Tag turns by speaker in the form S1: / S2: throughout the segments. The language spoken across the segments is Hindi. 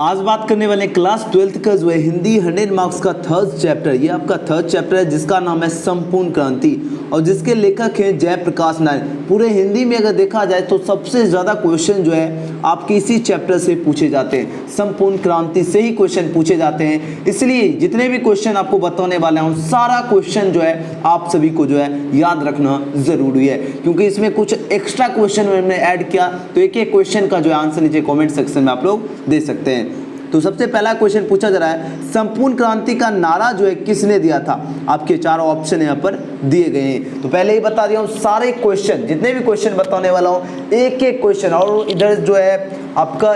S1: आज बात करने वाले क्लास 12th का जो है हिंदी 100 मार्क्स का थर्ड चैप्टर। ये आपका थर्ड चैप्टर है जिसका नाम है संपूर्ण क्रांति और जिसके लेखक हैं जयप्रकाश नारायण। पूरे हिंदी में अगर देखा जाए तो सबसे ज़्यादा क्वेश्चन जो है आपके इसी चैप्टर से पूछे जाते हैं, संपूर्ण क्रांति से ही क्वेश्चन पूछे जाते हैं। इसलिए जितने भी क्वेश्चन आपको बताने वाले हूँ सारा क्वेश्चन जो है आप सभी को जो है याद रखना ज़रूरी है, क्योंकि इसमें कुछ एक्स्ट्रा क्वेश्चन मैंने ऐड किया। तो एक एक क्वेश्चन का जो है आंसर नीचे कॉमेंट सेक्शन में आप लोग दे सकते हैं। तो सबसे पहला क्वेश्चन पूछा जा रहा है, संपूर्ण क्रांति का नारा जो है किसने दिया था? आपके चारों ऑप्शन यहाँ पर दिए गए हैं। तो पहले ही बता दिया हूँ सारे क्वेश्चन, जितने भी क्वेश्चन बताने वाला हूँ एक एक क्वेश्चन। और इधर जो है आपका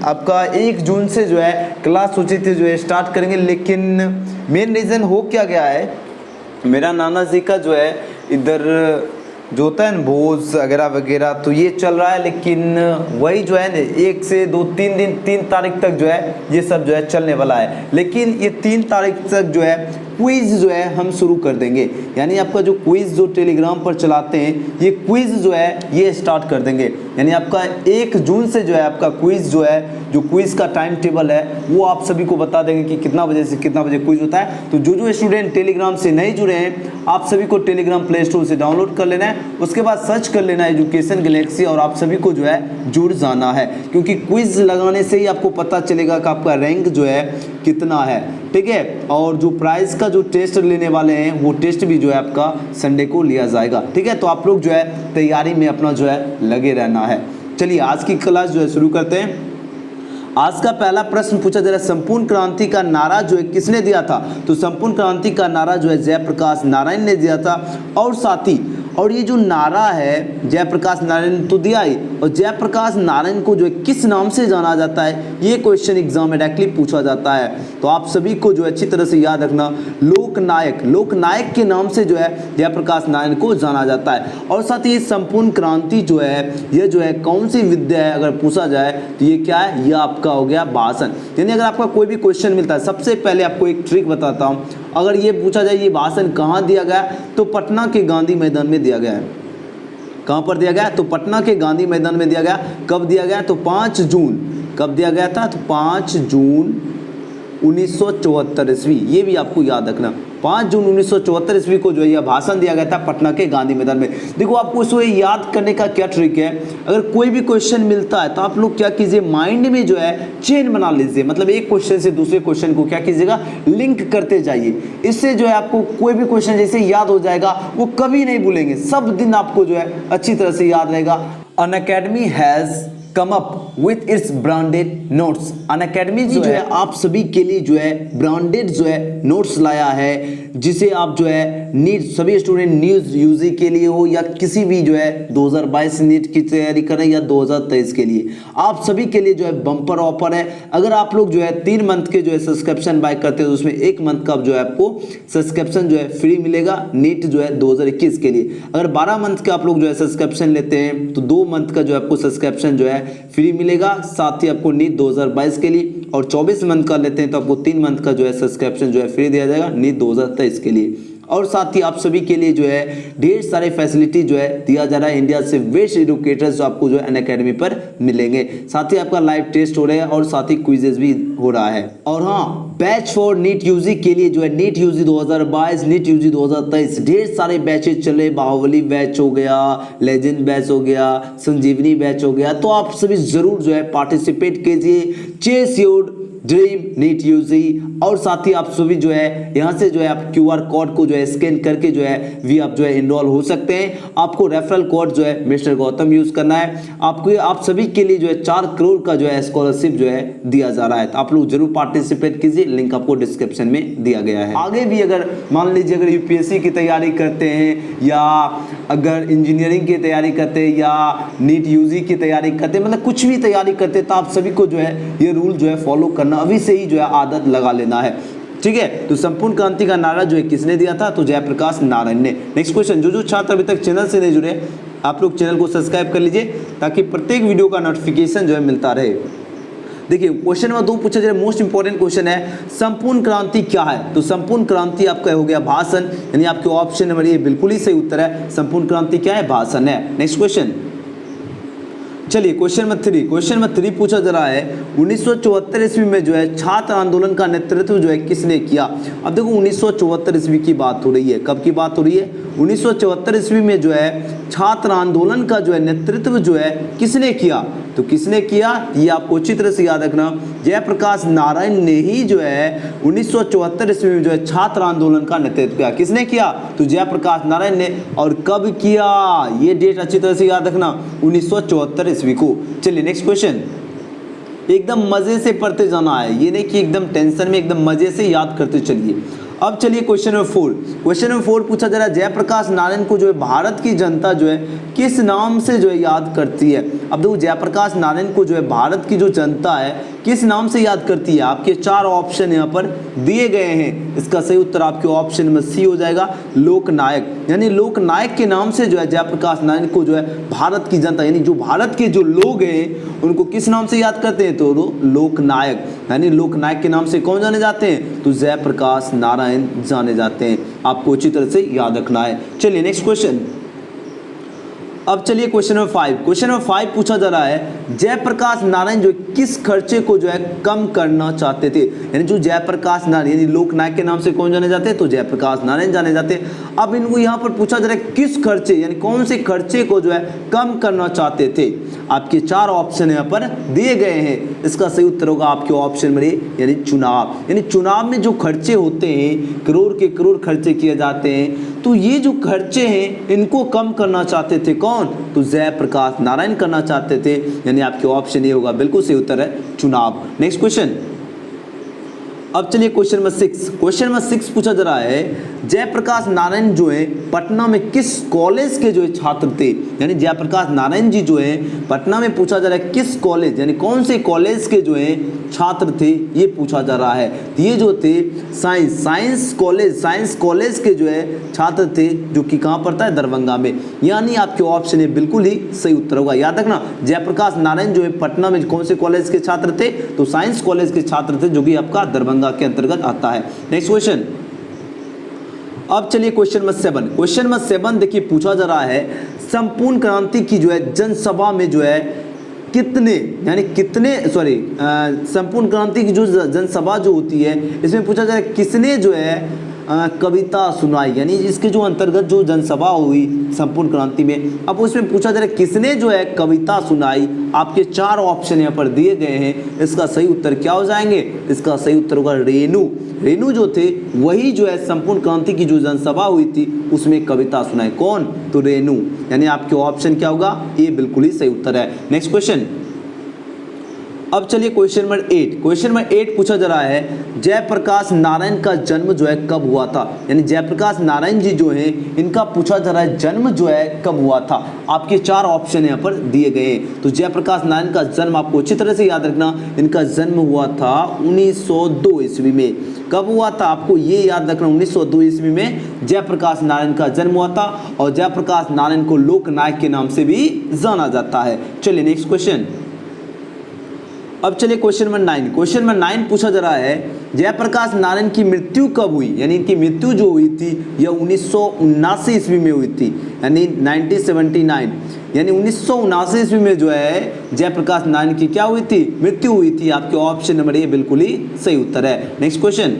S1: आपका 1 जून से जो है क्लास सोची थी जो है स्टार्ट करेंगे, लेकिन मेन रीज़न हो क्या गया है, मेरा नाना जी का जो है इधर जो होता है ना भोज वगैरह वगैरह, तो ये चल रहा है। लेकिन वही जो है ना 1 से 2-3 दिन 3 तारीख तक जो है ये सब जो है चलने वाला है। लेकिन ये 3 तारीख तक जो है क्विज जो है हम शुरू कर देंगे, यानी आपका जो क्विज जो टेलीग्राम पर चलाते हैं ये क्विज जो है ये स्टार्ट कर देंगे। यानी आपका 1 जून से जो है आपका क्विज जो है, जो क्विज का टाइम टेबल है वो आप सभी को बता देंगे कि कितना बजे से कितना बजे क्विज होता है। तो जो स्टूडेंट टेलीग्राम से नहीं जुड़े हैं आप सभी को टेलीग्राम प्ले स्टोर से डाउनलोड कर लेना है, उसके बाद सर्च कर लेना है एजुकेशन गैलेक्सी और आप सभी को जो है जुड़ जाना है, क्योंकि क्विज लगाने से ही आपको पता चलेगा कि आपका रैंक जो है कितना है। ठीक है, और जो प्राइज का जो टेस्ट लेने वाले हैं वो टेस्ट भी जो है आपका संडे को लिया जाएगा। ठीक है, तो आप लोग जो है तैयारी में अपना जो है लगे रहना है। चलिए आज की क्लास जो है शुरू करते हैं। आज का पहला प्रश्न पूछा जा रहा है, संपूर्ण क्रांति का नारा जो है किसने दिया था? तो संपूर्ण क्रांति का नारा जो है जयप्रकाश नारायण ने दिया था। और साथ ही और ये जो नारा है जयप्रकाश नारायण तो दिया ही, और जयप्रकाश नारायण को जो है किस नाम से जाना जाता है ये क्वेश्चन एग्जाम में डायरेक्टली पूछा जाता है। तो आप सभी को जो है अच्छी तरह से याद रखना, लोकनायक के नाम से जो है जयप्रकाश नारायण को जाना जाता है। और साथ ही संपूर्ण क्रांति जो है ये जो है कौन सी विद्या है अगर पूछा जाए तो ये क्या है, यह आपका हो गया भाषण। यानी अगर आपका कोई भी क्वेश्चन मिलता है, सबसे पहले आपको एक ट्रिक बताता हूँ, अगर ये पूछा जाए ये भाषण कहाँ दिया गया तो पटना के गांधी मैदान में दिया गया है। कहाँ पर दिया गया? तो पटना के गांधी मैदान में दिया गया। कब दिया गया? तो 5 जून। कब दिया गया था? तो 5 जून 1974 ईस्वी। ये भी आपको याद रखना, 5 जून 1974 ईस्वी को जो है यह भाषण दिया गया था पटना के गांधी मैदान में। देखो आपको इसको याद करने का क्या ट्रिक है, अगर कोई भी क्वेश्चन मिलता है तो आप लोग क्या कीजिए, माइंड में जो है चेन बना लीजिए, मतलब एक क्वेश्चन से दूसरे क्वेश्चन को क्या कीजिएगा, लिंक करते जाइए। इससे जो है आपको कोई भी क्वेश्चन जैसे याद हो जाएगा वो कभी नहीं भूलेंगे, सब दिन आपको जो है अच्छी तरह से याद रहेगा। Unacademy has come up with its branded notes. Unacademy जो है आप सभी के लिए जो है ब्रांडेड जो है नोट्स लाया है, जिसे आप जो है नीट सभी स्टूडेंट न्यूज़ यूजी के लिए हो या किसी भी जो है 2022 नीट की तैयारी करें या 2023 के लिए, आप सभी के लिए जो है बम्पर ऑफर है। अगर आप लोग जो है 3 मंथ के जो है सब्सक्रिप्शन बाय करते हैं तो उसमें 1 मंथ का जो है आपको सब्सक्रिप्शन जो है फ्री मिलेगा नीट जो है 2021 के लिए। अगर 12 मंथ का आप लोग जो है सब्सक्रिप्शन लेते हैं तो 2 मंथ का जो है आपको सब्सक्रिप्शन जो है फ्री मिलेगा, साथ ही आपको नीट 2022 के लिए। और 24 मंथ का लेते हैं तो आपको 3 मंथ का जो है सब्सक्रिप्शन जो है फ्री दिया जाएगा नीट 2023 के लिए। और साथ ही आप सभी के लिए जो है ढेर सारे फैसिलिटी जो है दिया जा रहा है, इंडिया से बेस्ट एजुकेटर्स जो आपको जो है अनअकैडमी पर मिलेंगे। साथ ही आपका लाइव टेस्ट हो रहा है और साथ ही क्विजेस भी हो रहा है। और हाँ, बैच फॉर नीट यूजी के लिए जो है नीट यूजी 2022 नीट यूजी 2023 ढेर सारे बैचेज चले, बाहुबली बैच हो गया, लेजेंड बैच हो गया, संजीवनी बैच हो गया, तो आप सभी जरूर जो है पार्टिसिपेट कीजिए। Chase your dream NEET UG. और साथ ही आप सभी जो है यहाँ से जो है आप QR कोड को जो है स्कैन करके जो है भी आप जो है इनरोल हो सकते हैं। आपको रेफरल कोड जो है मिस्टर गौतम यूज करना है। आपको आप सभी के लिए जो है 4 करोड़ का जो है स्कॉलरशिप जो है दिया जा रहा है, तो आप लोग जरूर पार्टिसिपेट कीजिए, लिंक आपको डिस्क्रिप्शन में दिया गया है। आगे भी अगर मान लीजिए अगर UPSC की तैयारी करते हैं या अगर इंजीनियरिंग की तैयारी करते हैं या नीट यूजी की तैयारी करते हैं, मतलब कुछ भी तैयारी करते हैं, तो आप सभी को जो है ये रूल जो है फॉलो करना अभी से ही जो है आदत लगा लेना है। ठीक है, तो संपूर्ण क्रांति का नारा जो है किसने दिया था? तो जयप्रकाश नारायण ने। नेक्स्ट क्वेश्चन, जो छात्र अभी तक चैनल से नहीं जुड़े आप लोग चैनल को सब्सक्राइब कर लीजिए ताकि प्रत्येक वीडियो का नोटिफिकेशन जो है मिलता रहे। देखिए क्वेश्चन नंबर 2 पूछा जा रहा है, मोस्ट इंपॉर्टेंट क्वेश्चन है, संपूर्ण क्रांति क्या है? तो संपूर्ण क्रांति आपका हो गया भाषण, यानी आपके ऑप्शन नंबर ये बिल्कुल ही सही उत्तर है। संपूर्ण क्रांति क्या है? भाषण है। नेक्स्ट क्वेश्चन, चलिए क्वेश्चन नंबर 3 पूछा जा रहा है 1974 ईस्वी में जो है छात्र आंदोलन का नेतृत्व जो है किसने किया। अब देखो 1974 ईस्वी की बात हो रही है, कब की बात हो रही है, 1974 ईस्वी में जो है छात्र आंदोलन का जो है नेतृत्व जो है किसने किया, तो किसने किया ये आपको अच्छी तरह से याद रखना, जयप्रकाश नारायण ने ही जो है 1974 ईस्वी में जो है छात्र आंदोलन का नेतृत्व किया। किसने किया, तो जयप्रकाश नारायण ने। और कब किया ये डेट अच्छी तरह से याद रखना, 1974 ईस्वी को। चलिए नेक्स्ट क्वेश्चन, एकदम मजे से पढ़ते जाना है, ये नहीं कि एकदम टेंशन में, एकदम मजे से याद करते चलिए। अब चलिए क्वेश्चन नंबर 4 पूछा जा रहा है जयप्रकाश नारायण को जो है भारत की जनता जो है किस नाम से जो है याद करती है। अब देखो जयप्रकाश नारायण को जो है भारत की जो जनता है किस नाम से याद करती है। आपके 4 ऑप्शन यहाँ पर दिए गए हैं, इसका सही उत्तर आपके ऑप्शन में सी हो जाएगा, लोकनायक। यानी लोकनायक के नाम से जो है जयप्रकाश नारायण को जो है भारत की जनता यानी जो भारत के जो लोग हैं उनको किस नाम से याद करते हैं, तो लोकनायक। यानी लोकनायक के नाम से कौन जाने जाते हैं, तो जयप्रकाश नारायण जाने जाते हैं। आपको अच्छी तरह से याद रखना है। चलिए नेक्स्ट क्वेश्चन, अब चलिए क्वेश्चन नंबर 5 पूछा जा रहा है जयप्रकाश नारायण जो किस खर्चे को जो है कम करना चाहते थे। यानी जो जयप्रकाश नारायण यानी लोकनायक के नाम से कौन जाने जाते हैं, तो जयप्रकाश नारायण जाने जाते हैं। अब इनको यहाँ पर पूछा जा रहा है किस खर्चे यानी कौन से खर्चे को जो है कम करना चाहते थे। आपके 4 ऑप्शन यहाँ पर दिए गए हैं, इसका सही उत्तर होगा आपके ऑप्शन में यानी चुनाव। यानी चुनाव में जो खर्चे होते हैं करोड़ के करोड़ खर्चे किए जाते हैं, तो ये जो खर्चे हैं इनको कम करना चाहते थे कौन, तो जयप्रकाश नारायण करना चाहते थे। यानी आपके ऑप्शन ये होगा, बिल्कुल सही उत्तर है चुनाव। नेक्स्ट क्वेश्चन, अब चलिए क्वेश्चन नंबर 6 पूछा जा रहा है जयप्रकाश नारायण जो है पटना में किस कॉलेज के जो है छात्र थे। यानी जयप्रकाश नारायण जी जो है पटना में पूछा जा रहा है किस कॉलेज यानी कौन से कॉलेज के जो है छात्र थे ये पूछा जा रहा है। ये जो थे साइंस कॉलेज के जो है छात्र थे, जो कि कहाँ पड़ता है, दरभंगा में। यानी आपके ऑप्शन ये बिल्कुल ही सही उत्तर होगा। याद रखना जयप्रकाश नारायण जो है पटना में कौन से कॉलेज के छात्र थे, तो साइंस कॉलेज के छात्र थे, जो कि आपका दरभंगा के अंतर्गत आता है। नेक्स्ट क्वेश्चन, अब चलिए क्वेश्चन नंबर 7 देखिए पूछा जा रहा है संपूर्ण क्रांति की जो है जनसभा में जो है संपूर्ण क्रांति की जो जनसभा जो होती है इसमें पूछा जा रहा है किसने जो है कविता सुनाई। यानी इसके जो अंतर्गत जो जनसभा हुई संपूर्ण क्रांति में, अब उसमें पूछा जा रहा है किसने जो है कविता सुनाई। आपके 4 ऑप्शन यहाँ पर दिए गए हैं, इसका सही उत्तर क्या हो जाएंगे, इसका सही उत्तर होगा रेणु जो थे वही जो है संपूर्ण क्रांति की जो जनसभा हुई थी उसमें कविता सुनाई। कौन, तो रेणु। यानी आपके ऑप्शन क्या होगा, ये बिल्कुल ही सही उत्तर है। नेक्स्ट क्वेश्चन, अब चलिए क्वेश्चन नंबर 8 पूछा जा रहा है जयप्रकाश नारायण का जन्म जो है कब हुआ था। यानी जयप्रकाश नारायण जी जो है इनका पूछा जा रहा है जन्म जो है कब हुआ था। आपके 4 ऑप्शन यहाँ पर दिए गए हैं। तो जयप्रकाश नारायण का जन्म आपको अच्छी तरह से याद रखना, इनका जन्म हुआ था 1902 ईस्वी में। कब हुआ था आपको ये याद रखना, 1902 ईस्वी में जयप्रकाश नारायण का जन्म हुआ था। और जयप्रकाश नारायण को लोकनायक के नाम से भी जाना जाता है। चलिए नेक्स्ट क्वेश्चन, अब चलिए क्वेश्चन नंबर 9 पूछा जा रहा है जयप्रकाश नारायण की मृत्यु कब हुई। यानी इनकी मृत्यु जो हुई थी यह 1979 ईस्वी में हुई थी, यानी 1979। यानी 1979 ईस्वी में जो है जयप्रकाश नारायण की क्या हुई थी, मृत्यु हुई थी। आपके ऑप्शन नंबर ए बिल्कुल ही सही उत्तर है। नेक्स्ट क्वेश्चन,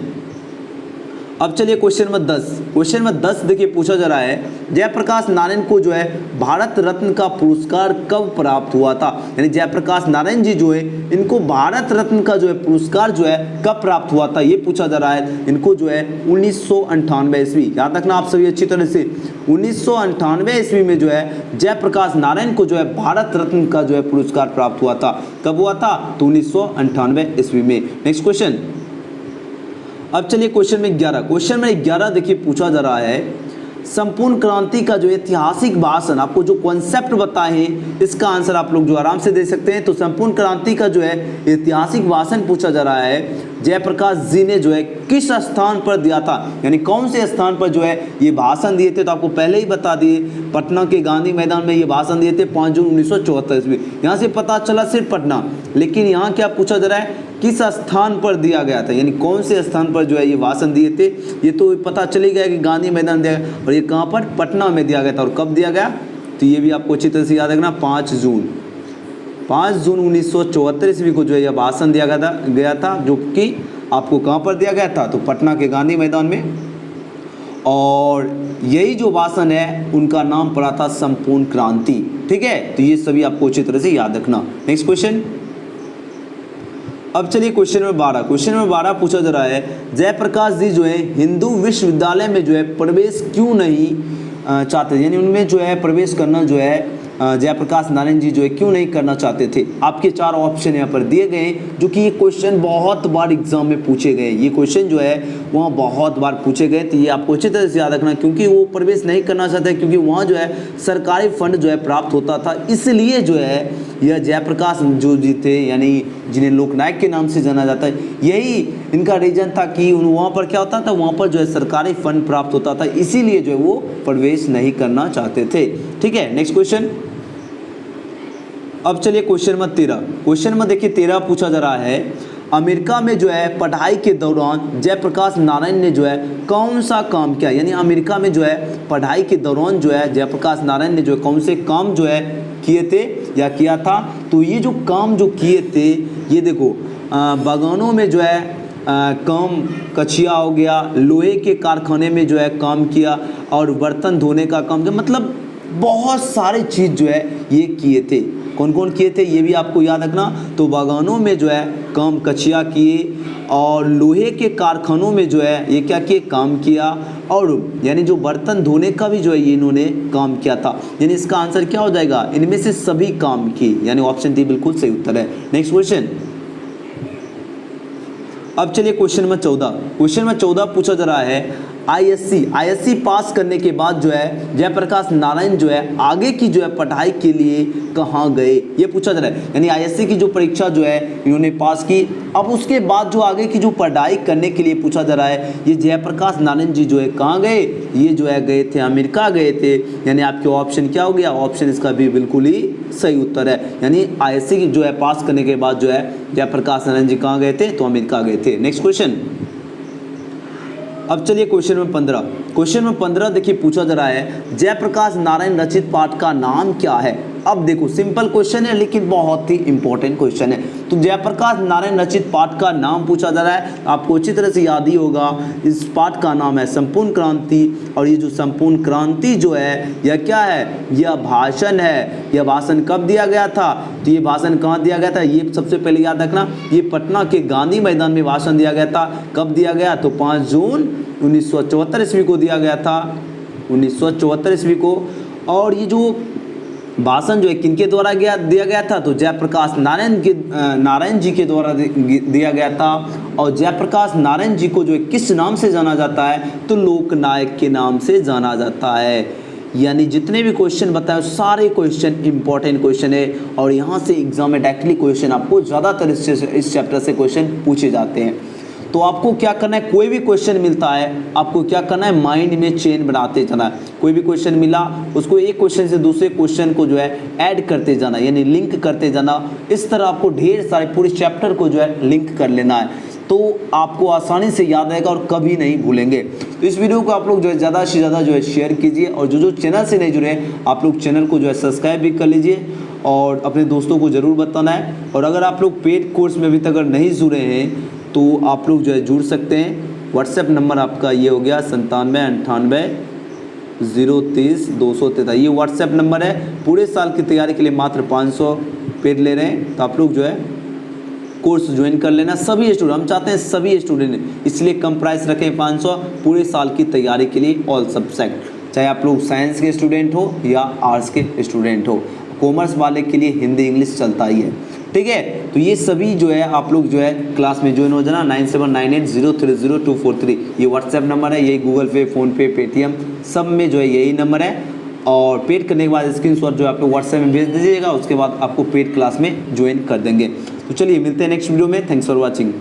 S1: अब चलिए क्वेश्चन नंबर 10 देखिए पूछा जा रहा है जयप्रकाश नारायण को जो है भारत रत्न का पुरस्कार कब प्राप्त हुआ था। यानी जयप्रकाश नारायण जी जो है इनको भारत रत्न का जो है पुरस्कार जो है कब प्राप्त हुआ था ये पूछा जा रहा है। इनको जो है 1998 ईस्वी, याद रखना आप सभी अच्छी तरह से, 1998 ईस्वी में जो है जयप्रकाश नारायण को जो है भारत रत्न का जो है पुरस्कार प्राप्त हुआ था। कब हुआ था, तो 1998 ईस्वी में। नेक्स्ट क्वेश्चन, अब चलिए क्वेश्चन में 11 देखिए पूछा जा रहा है संपूर्ण क्रांति का जो ऐतिहासिक भाषण, आपको जो कॉन्सेप्ट बताए हैं इसका आंसर आप लोग जो आराम से दे सकते हैं। तो संपूर्ण क्रांति का जो है ऐतिहासिक भाषण पूछा जा रहा है जयप्रकाश जी ने जो है किस स्थान पर दिया था। यानी कौन से स्थान पर जो है ये भाषण दिए थे, तो आपको पहले ही बता दिए पटना के गांधी मैदान में ये भाषण दिए थे 5 जून 1974 ईस्वी। यहाँ से पता चला सिर्फ पटना, लेकिन यहाँ क्या पूछा जा रहा है किस स्थान पर दिया गया था। यानी कौन से स्थान पर जो है ये भाषण दिए थे, ये तो पता चल ही गया कि गांधी मैदान दिया गया, और ये कहाँ पर, पटना में दिया गया था। और कब दिया गया, तो ये भी आपको अच्छी तरह से याद रखना 5 जून 5 जून 1974 ईस्वी को जो है यह भाषण दिया गया था जो कि आपको कहाँ पर दिया गया था, तो पटना के गांधी मैदान में। और यही जो भाषण है उनका नाम पड़ा था संपूर्ण क्रांति। ठीक है, तो ये सभी आपको अच्छी तरह से याद रखना। Next question. अब चलिए क्वेश्चन नंबर 12। क्वेश्चन नंबर 12 पूछा जा रहा है, जयप्रकाश जी जो है हिंदू विश्वविद्यालय में जो है प्रवेश क्यों नहीं चाहते, यानी उनमें जो है प्रवेश करना जो है जयप्रकाश नारायण जी जो है क्यों नहीं करना चाहते थे। आपके 4 ऑप्शन यहाँ पर दिए गए हैं, जो कि ये क्वेश्चन बहुत बार एग्जाम में पूछे गए। ये क्वेश्चन जो है वहाँ बहुत बार पूछे गए, तो ये आपको अच्छी तरह से याद रखना, क्योंकि वो प्रवेश नहीं करना चाहते, क्योंकि वहाँ जो है सरकारी फंड जो है प्राप्त होता था। इसलिए जो है यह जयप्रकाश जो जी थे, यानी जिन्हें लोकनायक के नाम से जाना जाता है, यही इनका रीजन था कि वहाँ पर क्या होता था, वहाँ पर जो है सरकारी फंड प्राप्त होता था, इसीलिए जो है वो प्रवेश नहीं करना चाहते थे। ठीक है, नेक्स्ट क्वेश्चन। अब चलिए क्वेश्चन नंबर 13। क्वेश्चन नंबर देखिए 13 पूछा जा रहा है, अमेरिका में जो है पढ़ाई के दौरान जयप्रकाश नारायण ने जो है कौन सा काम किया, यानी अमेरिका में जो है पढ़ाई के दौरान जो है जयप्रकाश नारायण ने जो है कौन से काम जो है किए थे या किया था। तो ये जो काम जो किए थे, ये देखो बागानों में जो है काम, कचिया हो गया, लोहे के कारखाने में जो है काम किया, और बर्तन धोने का काम, मतलब बहुत सारे चीज़ जो है ये किए थे। कौन कौन किए थे ये भी आपको याद रखना। तो बागानों में जो है काम, कचिया किए, और लोहे के कारखानों में जो है ये क्या किए, काम किया, और यानी जो बर्तन धोने का भी जो है ये इन्होंने काम किया था। यानी इसका आंसर क्या हो जाएगा, इनमें से सभी काम किए, यानी ऑप्शन डी बिल्कुल सही उत्तर है। Next question. अब चलिए क्वेश्चन नंबर 14। क्वेश्चन नंबर 14 पूछा जा रहा है, आईएससी पास करने के बाद जो है जयप्रकाश नारायण जो है आगे की जो है पढ़ाई के लिए कहाँ गए, ये पूछा जा रहा है। यानी आईएससी की जो परीक्षा जो है इन्होंने पास की, अब उसके बाद जो आगे की जो पढ़ाई करने के लिए पूछा जा रहा है, ये जयप्रकाश नारायण जी जो है कहाँ गए, ये जो है गए थे अमेरिका गए थे। यानी आपके ऑप्शन क्या हो गया, ऑप्शन इसका भी बिल्कुल ही सही उत्तर है। यानी आईएससी की जो है पास करने के बाद जो है जयप्रकाश नारायण जी कहाँ गए थे, तो अमेरिका गए थे। Next question. अब चलिए क्वेश्चन नंबर 15। क्वेश्चन नंबर 15 देखिए पूछा जा रहा है, जयप्रकाश नारायण रचित पाठ का नाम क्या है। अब देखो सिंपल क्वेश्चन है, लेकिन बहुत ही इंपॉर्टेंट क्वेश्चन है। तो जयप्रकाश नारायण रचित पाठ का नाम पूछा जा रहा है, आपको अच्छी तरह से याद ही होगा। इस पाठ का नाम है संपूर्ण क्रांति, और ये जो संपूर्ण क्रांति जो है यह क्या है, यह भाषण है। यह भाषण कब दिया गया था, तो ये भाषण कहाँ दिया गया था, ये सबसे पहले याद रखना, ये पटना के गांधी मैदान में भाषण दिया गया था। कब दिया गया, तो 5 जून 1974 ईस्वी को दिया गया था, 1974 ईस्वी को। और ये जो भाषण जो है किनके द्वारा दिया गया था, तो जयप्रकाश नारायण जी के द्वारा दिया गया था। और जयप्रकाश नारायण जी को जो है किस नाम से जाना जाता है, तो लोकनायक के नाम से जाना जाता है। यानी जितने भी क्वेश्चन बताए सारे क्वेश्चन इंपॉर्टेंट क्वेश्चन है, और यहाँ से एग्जाम में डायरेक्टली क्वेश्चन आपको ज़्यादातर इस चैप्टर से क्वेश्चन पूछे जाते हैं। तो आपको क्या करना है, कोई भी क्वेश्चन मिलता है आपको क्या करना है, माइंड में चेन बनाते जाना है। कोई भी क्वेश्चन मिला उसको एक क्वेश्चन से दूसरे क्वेश्चन को जो है ऐड करते जाना, यानी लिंक करते जाना। इस तरह आपको ढेर सारे पूरे चैप्टर को जो है लिंक कर लेना है, तो आपको आसानी से याद रहेगा और कभी नहीं भूलेंगे। तो इस वीडियो को आप लोग जो है ज़्यादा से ज़्यादा जो है शेयर कीजिए, और जो चैनल से नहीं जुड़े हैं आप लोग चैनल को जो है सब्सक्राइब भी कर लीजिए, और अपने दोस्तों को ज़रूर बताना है। और अगर आप लोग पेड कोर्स में अभी तक अगर नहीं जुड़े हैं तो आप लोग जो है जुड़ सकते हैं। व्हाट्सएप नंबर आपका ये हो गया 9798 030 213, ये व्हाट्सएप नंबर है। पूरे साल की तैयारी के लिए मात्र 500 पेड ले रहे हैं, तो आप लोग जो है कोर्स ज्वाइन कर लेना। सभी स्टूडेंट, हम चाहते हैं सभी स्टूडेंट, इसलिए कम प्राइस रखें 500 पूरे साल की तैयारी के लिए, ऑल सब्जेक्ट, चाहे आप लोग साइंस के स्टूडेंट हो या आर्ट्स के स्टूडेंट हो। कॉमर्स वाले के लिए हिंदी इंग्लिश चलता ही है, ठीक है। तो ये सभी जो है आप लोग जो है क्लास में ज्वाइन हो जाना। 9798030243 ये व्हाट्सएप नंबर है, यही गूगल पे, फ़ोनपे, पेटीएम सब में जो है यही नंबर है। और पेड करने के बाद स्क्रीनशॉट जो है आप लोग व्हाट्सएप में भेज दीजिएगा, उसके बाद आपको पेड क्लास में ज्वाइन कर देंगे। तो चलिए मिलते हैं नेक्स्ट वीडियो में। Thanks for watching.